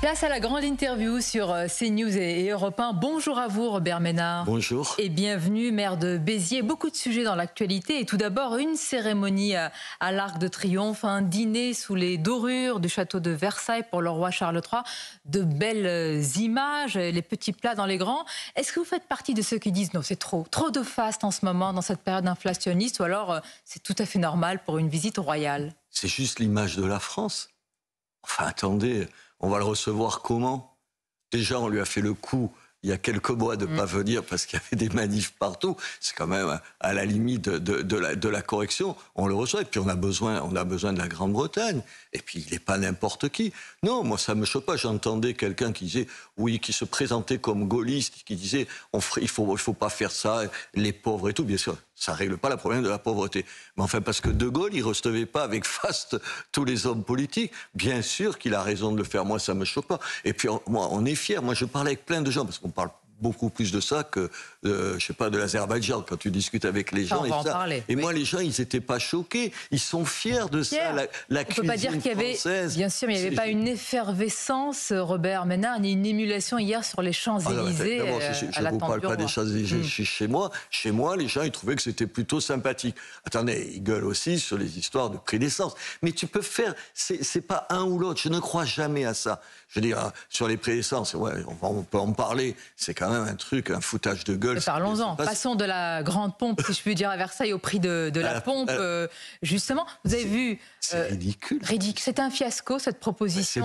Place à la grande interview sur CNews et Europe 1. Bonjour à vous, Robert Ménard. Bonjour. Et bienvenue, maire de Béziers. Beaucoup de sujets dans l'actualité. Et tout d'abord, une cérémonie à l'Arc de Triomphe, un dîner sous les dorures du château de Versailles pour le roi Charles III. De belles images, les petits plats dans les grands. Est-ce que vous faites partie de ceux qui disent non, c'est trop de faste en ce moment, dans cette période inflationniste, ou alors c'est tout à fait normal pour une visite royale? C'est juste l'image de la France. Enfin, attendez, on va le recevoir comment? Déjà, on lui a fait le coup il y a quelques mois de ne pas venir parce qu'il y avait des manifs partout. C'est quand même à la limite de la correction. On le reçoit. Et puis, on a besoin de la Grande-Bretagne. Et puis, il n'est pas n'importe qui. Non, moi, ça ne me choque pas. J'entendais quelqu'un qui disait, oui, qui se présentait comme gaulliste, qui disait, il faut pas faire ça, les pauvres et tout. Bien sûr, ça ne règle pas le problème de la pauvreté. Mais enfin, parce que De Gaulle, il ne recevait pas avec faste tous les hommes politiques. Bien sûr qu'il a raison de le faire. Moi, ça ne me choque pas. Et puis, moi, on est fiers. Moi, je parlais avec plein de gens, parce qu'on parle beaucoup plus de ça que, je sais pas, de l'Azerbaïdjan, quand tu discutes avec les gens. Et moi, les gens, ils n'étaient pas choqués. Ils sont fiers de ça, la cuisine française. On ne peut pas dire qu'il y avait, bien sûr, mais il n'y avait pas une effervescence, Robert Ménard, ni une émulation hier sur les Champs-Élysées. Je ne vous parle pas des Champs-Élysées chez moi. Chez moi, les gens, ils trouvaient que c'était plutôt sympathique. Attendez, ils gueulent aussi sur les histoires de prix d'essence. Mais tu peux faire, c'est pas un ou l'autre. Je ne crois jamais à ça. Je veux dire, sur les prix d'essence, ouais, on peut en parler. C'est quand même un truc, un foutage de gueule. Parlons-en. Passons de la grande pompe, si je puis dire, à Versailles, au prix de la pompe. Justement, vous avez vu... C'est ridicule. C'est un fiasco, cette proposition.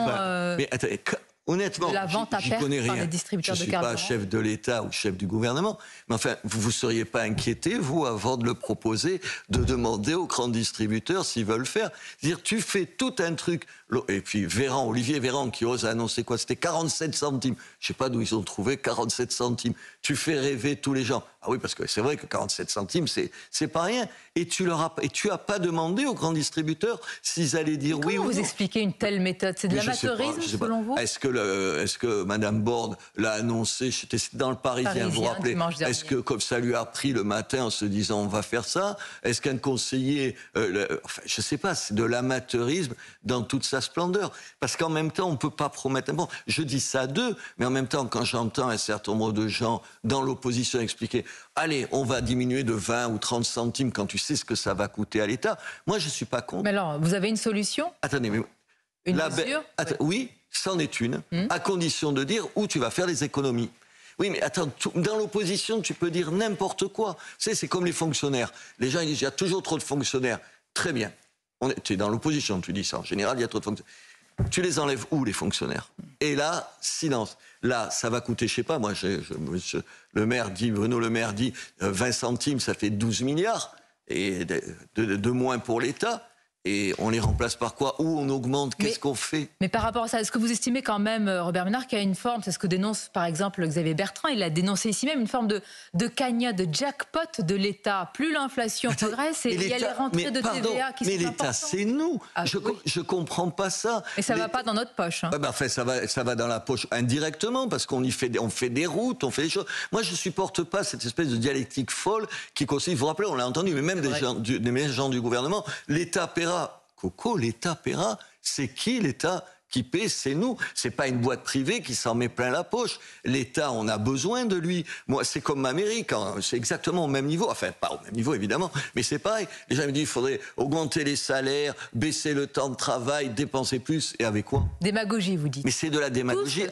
Mais attendez, honnêtement, la vente à perte par les distributeurs de carburant. Je ne suis pas chef de l'État ou chef du gouvernement, mais enfin, vous ne seriez pas inquiété, vous, avant de le proposer, de demander aux grands distributeurs s'ils veulent faire. C'est-à-dire, tu fais tout un truc, et puis Olivier Véran, qui ose annoncer quoi? C'était 47 centimes. Je ne sais pas d'où ils ont trouvé 47 centimes. Tu fais rêver tous les gens. Ah oui, parce que c'est vrai que 47 centimes, c'est pas rien. Et tu as pas demandé aux grands distributeurs s'ils allaient dire oui ou non. Comment vous expliquez une telle méthode? C'est de l'amateurisme, selon vous? Est-ce que Mme Borne l'a annoncé? C'était dans le Parisien, vous vous rappelez? Est-ce que comme ça lui a pris le matin en se disant on va faire ça? Est-ce qu'un conseiller, enfin, je ne sais pas, c'est de l'amateurisme dans toute sa splendeur. Parce qu'en même temps, on ne peut pas promettre. Bon, je dis ça d'eux, mais en même temps, quand j'entends un certain nombre de gens dans l'opposition expliquer allez, on va diminuer de 20 ou 30 centimes quand tu sais ce que ça va coûter à l'État, moi, je ne suis pas contre. Mais alors, vous avez une solution? Attendez, mais... Une mesure? Oui, c'en est une, à condition de dire où tu vas faire des économies. Oui, mais attends, dans l'opposition, tu peux dire n'importe quoi. C'est comme les fonctionnaires. Les gens, ils disent, il y a toujours trop de fonctionnaires. Très bien. Tu es dans l'opposition, tu dis ça. En général, il y a trop de fonctionnaires. Tu les enlèves où, les fonctionnaires? Et là, silence. Là, ça va coûter, je sais pas, moi, Bruno Le Maire dit 20 centimes, ça fait 12 milliards et de moins pour l'État. Et on les remplace par quoi? Où on augmente? Qu'est-ce qu'on fait? Mais par rapport à ça, est-ce que vous estimez quand même, Robert Ménard, qu'il y a une forme, c'est ce que dénonce par exemple Xavier Bertrand, il l'a dénoncé ici même, une forme de cagnotte, de jackpot de l'État. Plus l'inflation progresse et il y a les rentrées de TVA qui sont importantes. Mais l'État, c'est nous. Je comprends pas ça. Mais ça va pas dans notre poche. Hein. Enfin, ça va dans la poche indirectement parce qu'on fait des routes, on fait des choses. Moi, je supporte pas cette espèce de dialectique folle qui consiste. Vous vous rappelez, on l'a entendu, mais même des gens du gouvernement, l'État paiera. Coco, l'État paiera. C'est qui l'État qui paie? C'est nous. C'est pas une boîte privée qui s'en met plein la poche. L'État, on a besoin de lui. Moi, c'est comme ma mairie, c'est exactement au même niveau. Enfin, pas au même niveau, évidemment, mais c'est pareil. Les gens me disent, il faudrait augmenter les salaires, baisser le temps de travail, dépenser plus. Et avec quoi? Démagogie, vous dites. Mais c'est de la démagogie.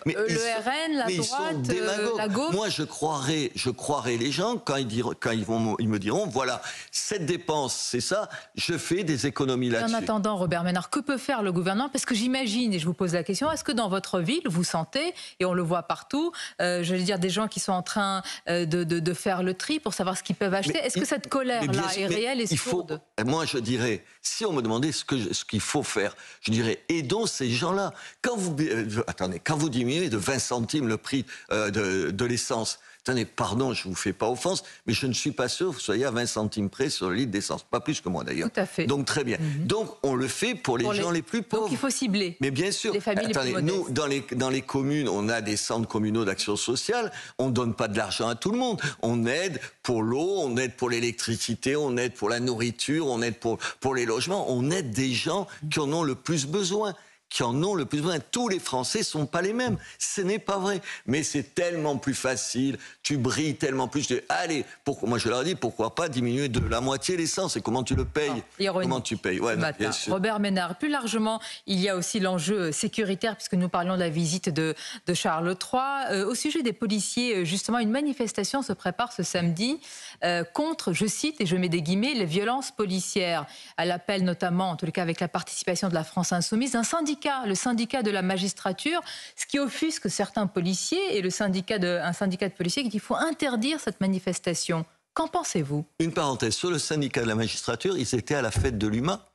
Mais le RN, la droite, la gauche. Moi, je croirais les gens quand ils me diront, voilà, cette dépense, c'est ça, je fais des économies là-dessus. En attendant, Robert Ménard, que peut faire le gouvernement? Parce que j'imagine, et je vous pose la question, est-ce que dans votre ville, vous sentez, et on le voit partout, j'allais dire des gens qui sont en train de faire le tri pour savoir ce qu'ils peuvent acheter. Est-ce que cette colère-là est réelle et sourde? Moi, je dirais, si on me demandait ce qu'il faut faire, je dirais, aidons ces gens-là. Quand vous diminuez de 20 centimes le prix de l'essence, attendez, pardon, je ne vous fais pas offense, mais je ne suis pas sûr que vous soyez à 20 centimes près sur le litre d'essence. Pas plus que moi, d'ailleurs. Tout à fait. Donc, très bien. Donc, on le fait pour les gens les plus pauvres. Donc, il faut cibler. Mais bien sûr. Les familles les plus modestes. Nous, dans les communes, on a des centres communaux d'action sociale. On ne donne pas de l'argent à tout le monde. On aide pour l'eau, on aide pour l'électricité, on aide pour la nourriture, on aide pour les logements. On aide des gens qui en ont le plus besoin. qui en ont le plus besoin. Tous les Français sont pas les mêmes. Ce n'est pas vrai. Mais c'est tellement plus facile. Tu brilles tellement plus. Je dis, allez, moi je leur dis, pourquoi pas diminuer de la moitié l'essence? Et comment tu le payes? Comment tu payes? Ouais, non, bien sûr. Robert Ménard, plus largement, il y a aussi l'enjeu sécuritaire, puisque nous parlions de la visite de Charles III. Au sujet des policiers, justement, une manifestation se prépare ce samedi contre, je cite, et je mets des guillemets, les violences policières. Elle appelle notamment, en tous les cas avec la participation de la France Insoumise, un syndicat, le syndicat de la magistrature, ce qui offusque certains policiers, et un syndicat de policiers qui dit qu'il faut interdire cette manifestation. Qu'en pensez-vous? Une parenthèse, sur le syndicat de la magistrature, ils étaient à la fête de l'UMA.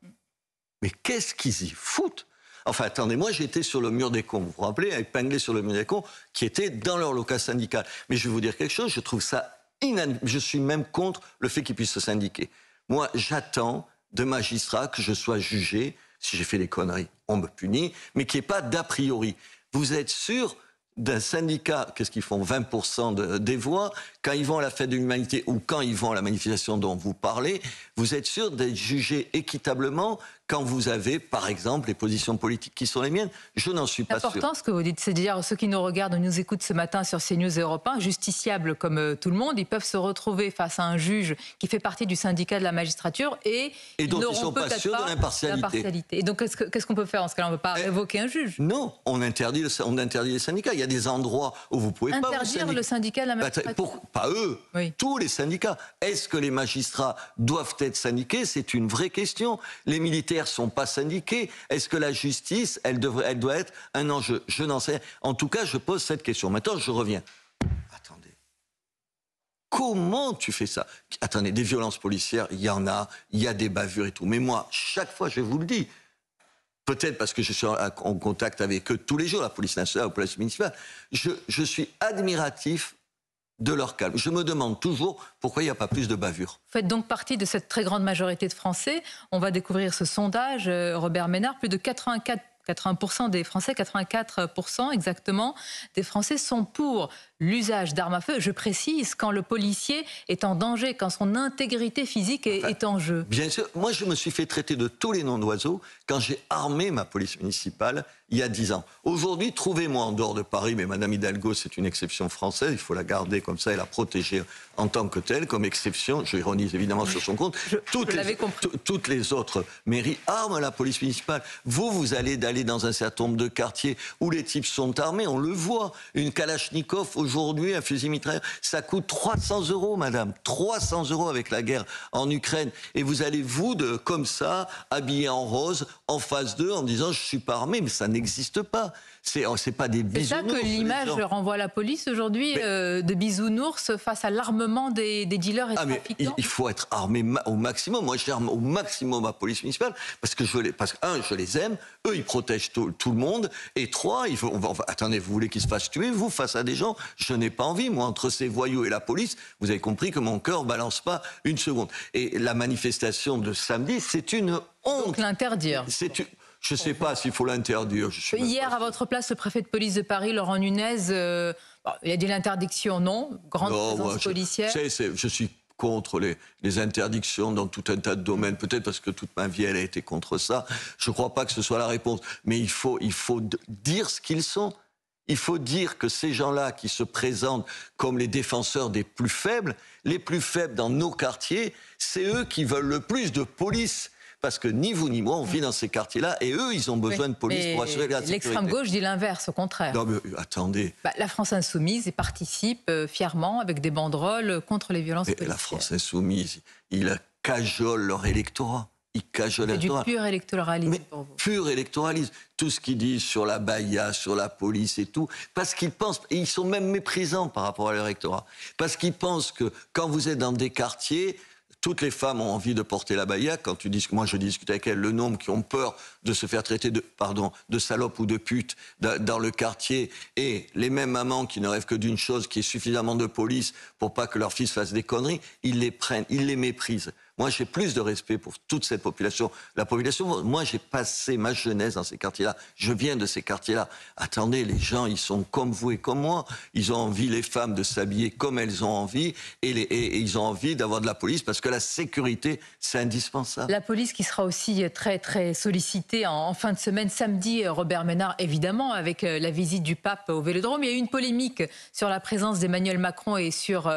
Mais qu'est-ce qu'ils y foutent? Enfin, attendez, moi j'étais sur le mur des cons, vous vous rappelez, épinglé sur le mur des cons, qui étaient dans leur local syndical. Mais je vais vous dire quelque chose, je trouve ça inadmissible. Je suis même contre le fait qu'ils puissent se syndiquer. Moi, j'attends de magistrats que je sois jugé. Si j'ai fait des conneries, on me punit, mais qu'il n'y ait pas d'a priori. Vous êtes sûr d'un syndicat, qu'est-ce qu'ils font, 20% des voix, quand ils vont à la fête de l'humanité ou quand ils vont à la manifestation dont vous parlez, vous êtes sûr d'être jugé équitablement quand vous avez, par exemple, les positions politiques qui sont les miennes? Je n'en suis pas sûr. C'est important ce que vous dites, c'est de dire ceux qui nous regardent ou nous écoutent ce matin sur CNews et Europe 1, justiciables comme tout le monde, ils peuvent se retrouver face à un juge qui fait partie du syndicat de la magistrature et dont ils ne sont pas sûrs de l'impartialité. Et donc, qu'est-ce qu'on peut faire en ce cas-là? On ne peut pas révoquer un juge? Non, on interdit les syndicats. Il y a des endroits où vous pouvez pas... Interdire le syndicat de la magistrature? Pas eux, oui. Tous les syndicats. Est-ce que les magistrats doivent être syndiqués? C'est une vraie question. Les militaires sont pas syndiqués. Est-ce que la justice, elle doit être un enjeu? Je n'en sais rien. En tout cas, je pose cette question. Maintenant, je reviens. Attendez. Comment tu fais ça? Attendez, des violences policières, il y en a, il y a des bavures et tout. Mais moi, chaque fois, je vous le dis, peut-être parce que je suis en contact avec eux tous les jours, la police nationale, la police municipale, je suis admiratif de leur calme. Je me demande toujours pourquoi il n'y a pas plus de bavures. Vous faites donc partie de cette très grande majorité de Français. On va découvrir ce sondage, Robert Ménard, plus de 80% des Français, 84% exactement, des Français sont pour l'usage d'armes à feu. Je précise, quand le policier est en danger, quand son intégrité physique est en jeu. Bien sûr. Moi, je me suis fait traiter de tous les noms d'oiseaux quand j'ai armé ma police municipale il y a 10 ans. Aujourd'hui, trouvez-moi en dehors de Paris, mais Madame Hidalgo, c'est une exception française, il faut la garder comme ça et la protéger en tant que telle, comme exception. Je ironise évidemment sur son compte. Toutes les autres mairies arment la police municipale. Vous allez dans un certain nombre de quartiers où les types sont armés, on le voit. Une Kalachnikov, aujourd'hui, un fusil mitrailleur, ça coûte 300 €, madame. 300 € avec la guerre en Ukraine. Et vous allez, comme ça, habillé en rose, en face d'eux, en disant « je suis pas armé », mais ça n'existe pas. C'est pas des bisounours. C'est ça que l'image renvoie à la police aujourd'hui, de bisounours face à l'armement des dealers et trafiquants. Il faut être armé au maximum. Moi, j'arme au maximum ma police municipale parce que je les aime. Eux, ils protègent tout le monde. Et 3, attendez, vous voulez qu'ils se fassent tuer, vous, face à des gens? Je n'ai pas envie. Moi, entre ces voyous et la police, vous avez compris que mon cœur balance pas une seconde. Et la manifestation de samedi, c'est une honte. Donc l'interdire. Je ne sais pas s'il faut l'interdire. Hier, à votre place, le préfet de police de Paris, Laurent Nunez, il a dit l'interdiction, non? Grande présence policière. Je suis contre les interdictions dans tout un tas de domaines, peut-être parce que toute ma vie, elle a été contre ça. Je ne crois pas que ce soit la réponse. Mais il faut dire ce qu'ils sont. Il faut dire que ces gens-là qui se présentent comme les défenseurs des plus faibles, les plus faibles dans nos quartiers, c'est eux qui veulent le plus de police. Parce que ni vous ni moi, on vit dans ces quartiers-là et eux, ils ont besoin de police pour assurer la sécurité. L'extrême gauche dit l'inverse, au contraire. Non, mais attendez. La France Insoumise participe fièrement avec des banderoles contre les violences policières. La France Insoumise, ils cajolent leur électorat. C'est du pur électoralisme pour vous. Pur électoralisme. Tout ce qu'ils disent sur la baïa, sur la police et tout, parce qu'ils pensent, et ils sont même méprisants par rapport à l'électorat, parce qu'ils pensent que quand vous êtes dans des quartiers, toutes les femmes ont envie de porter la baïa. Quand tu dis que moi je discute avec elles, le nombre qui ont peur de se faire traiter de salope ou de pute dans le quartier, et les mêmes mamans qui ne rêvent que d'une chose, qui est suffisamment de police pour pas que leur fils fasse des conneries, ils les prennent, ils les méprisent. Moi, j'ai plus de respect pour toute cette population. La population, moi, j'ai passé ma jeunesse dans ces quartiers-là. Je viens de ces quartiers-là. Attendez, les gens, ils sont comme vous et comme moi. Ils ont envie, les femmes, de s'habiller comme elles ont envie. Et ils ont envie d'avoir de la police parce que la sécurité, c'est indispensable. La police qui sera aussi très, très sollicitée en fin de semaine. Samedi, Robert Ménard, évidemment, avec la visite du pape au Vélodrome. Il y a eu une polémique sur la présence d'Emmanuel Macron et sur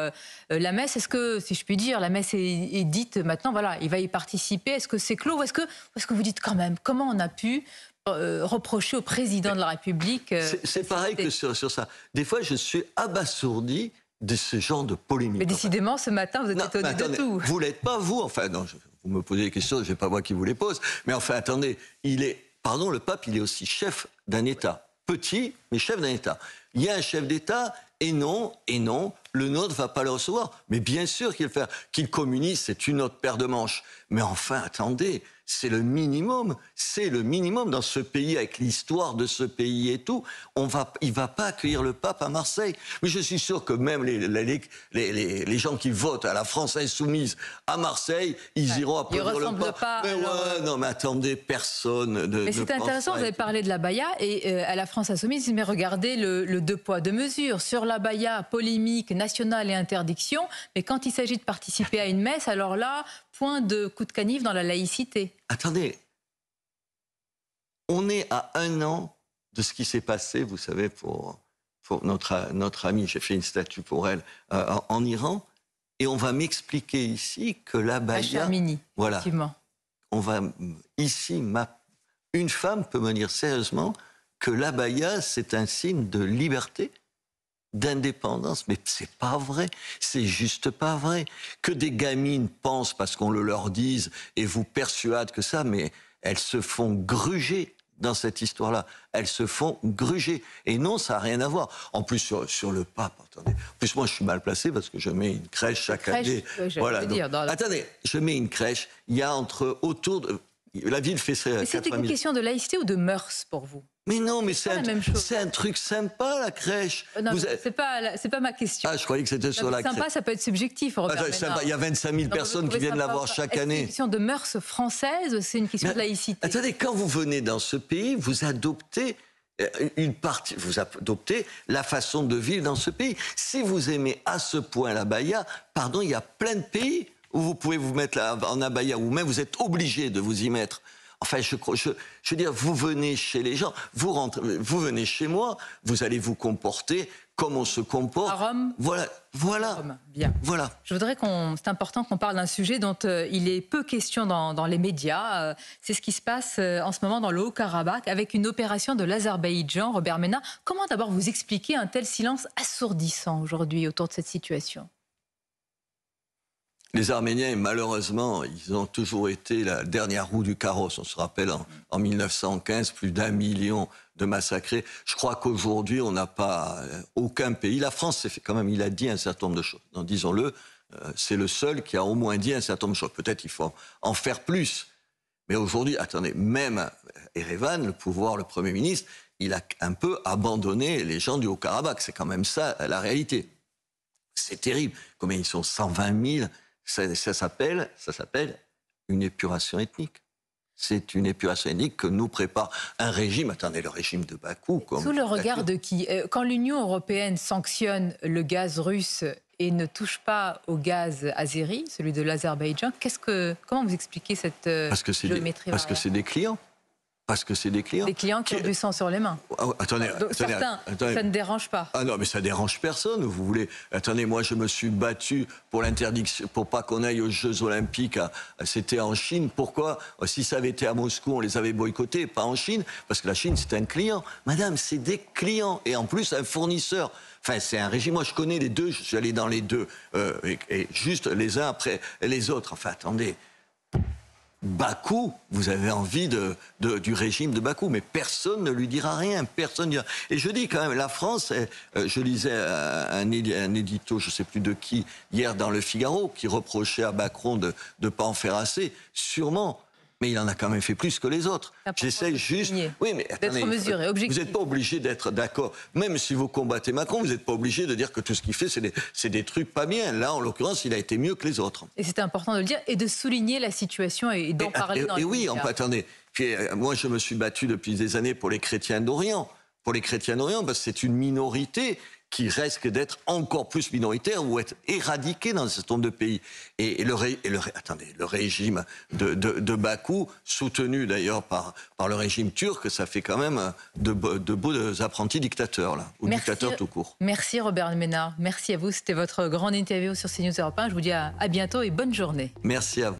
la messe. Est-ce que, si je puis dire, la messe est dite maintenant, voilà, il va y participer? Est-ce que c'est clos ou est-ce que vous dites quand même, comment on a pu reprocher au président de la République c'est pareil que sur ça. Des fois, je suis abasourdi de ce genre de polémique. Mais décidément, ce matin, vous êtes étonné de tout. Vous l'êtes pas, vous. Enfin, non, vous me posez des questions, je sais pas moi qui vous les pose. Mais enfin, attendez, le pape, il est aussi chef d'un État. Petit, mais chef d'un État. Il y a un chef d'État, et non, le nôtre ne va pas le recevoir. Mais bien sûr qu'il communie, c'est une autre paire de manches. Mais enfin, attendez, c'est le minimum dans ce pays, avec l'histoire de ce pays et tout. Il va pas accueillir le pape à Marseille. Mais je suis sûr que même les gens qui votent à la France insoumise à Marseille, ils iront applaudir le pape. Pas, mais ouais, non, mais attendez, personne mais c'est intéressant, vous avez parlé de l'abaya et à la France insoumise, mais regardez le deux poids, deux mesures. Sur l'abaya, polémique nationale et interdiction, mais quand il s'agit de participer à une messe, alors là, point de coup de canif dans la laïcité. Attendez, on est à 1 an de ce qui s'est passé, vous savez, pour notre amie, j'ai fait une statue pour elle, en Iran, et on va m'expliquer ici que l'abaya... Voilà. Effectivement. On va ici, une femme peut me dire sérieusement que l'abaya, c'est un signe de liberté, d'indépendance, mais c'est pas vrai, c'est juste pas vrai. Que des gamines pensent parce qu'on le leur dise et vous persuadent que ça, mais elles se font gruger dans cette histoire-là. Elles se font gruger. Et non, ça n'a rien à voir. En plus, sur le pape, attendez. En plus, moi, je suis mal placé parce que je mets une crèche chaque année. Voilà. Donc, attendez, je mets une crèche. Il y a la ville fait ça. Mais c'était une question de laïcité ou de mœurs pour vous? Mais non, mais c'est un truc sympa, la crèche. Non, c'est pas ma question. Ah, je croyais que c'était sur la crèche. Sympa, ça peut être subjectif, Robert Ménard. Il y a 25 000 personnes qui viennent la voir chaque année. C'est une question de mœurs françaises, c'est une question de laïcité. Attendez, quand vous venez dans ce pays, vous adoptez vous adoptez la façon de vivre dans ce pays. Si vous aimez à ce point l'abaya, pardon, il y a plein de pays où vous pouvez vous mettre en abaya, ou même vous êtes obligé de vous y mettre. Enfin, je veux dire, vous venez chez les gens, vous venez chez moi, vous allez vous comporter comme on se comporte. À Rome. Voilà. Rome. Bien. Voilà. Je voudrais c'est important qu'on parle d'un sujet dont il est peu question dans les médias. C'est ce qui se passe en ce moment dans le Haut-Karabakh avec une opération de l'Azerbaïdjan. Robert Ménard, comment d'abord vous expliquer un tel silence assourdissant aujourd'hui autour de cette situation ? Les Arméniens, malheureusement, ils ont toujours été la dernière roue du carrosse. On se rappelle, en 1915, plus d'1 million de massacrés. Je crois qu'aujourd'hui, on n'a pas aucun pays. La France, c'est quand même, il a dit un certain nombre de choses. Donc, disons-le, c'est le seul qui a au moins dit un certain nombre de choses. Peut-être qu'il faut en faire plus. Mais aujourd'hui, attendez, même Erevan, le pouvoir, le Premier ministre, il a un peu abandonné les gens du Haut-Karabakh. C'est quand même ça, la réalité. C'est terrible. Combien ils sont 120 000. Ça s'appelle une épuration ethnique. C'est une épuration ethnique que nous prépare un régime. Attendez, le régime de Bakou. Sous le regard de qui? Quand l'Union européenne sanctionne le gaz russe et ne touche pas au gaz azéri, celui de l'Azerbaïdjan, comment vous expliquez cette géométrie? Parce que c'est des clients. Parce que c'est des clients. Des clients qui ont du sang sur les mains. Attendez, certains, ça ne dérange pas. Ah non, mais ça dérange personne. Vous voulez. Attendez, moi, je me suis battu pour l'interdiction, pour pas qu'on aille aux Jeux Olympiques. C'était en Chine. Pourquoi? Si ça avait été à Moscou, on les avait boycottés, pas en Chine, parce que la Chine, c'est un client. Madame, c'est des clients et en plus un fournisseur. Enfin, c'est un régime. Moi, je connais les deux. Je suis allé dans les deux, et juste les uns après les autres. Enfin, attendez. Bakou, vous avez envie du régime de Bakou, mais personne ne lui dira rien, personne. Et je dis quand même, la France, je lisais un édito, je ne sais plus de qui, hier dans Le Figaro, qui reprochait à Macron de ne pas en faire assez. Sûrement, Mais il en a quand même fait plus que les autres. J'essaie juste... Oui, mais attendez, d'être mesuré, objectif. Vous n'êtes pas obligé d'être d'accord. Même si vous combattez Macron, vous n'êtes pas obligé de dire que tout ce qu'il fait, c'est des trucs pas bien. Là, en l'occurrence, il a été mieux que les autres. Et c'est important de le dire et de souligner la situation et d'en parler dans les oui, médias. Attendez. Puis, moi, je me suis battu depuis des années pour les chrétiens d'Orient. Pour les chrétiens d'Orient, parce que c'est une minorité qui risque d'être encore plus minoritaire ou être éradiquée dans un certain nombre de pays. Et le régime de Bakou, soutenu d'ailleurs par le régime turc, ça fait quand même de beaux apprentis dictateurs, là, ou dictateurs tout court. Merci Robert Ménard, merci à vous. C'était votre grande interview sur CNews Europe 1. Je vous dis à bientôt et bonne journée. Merci à vous.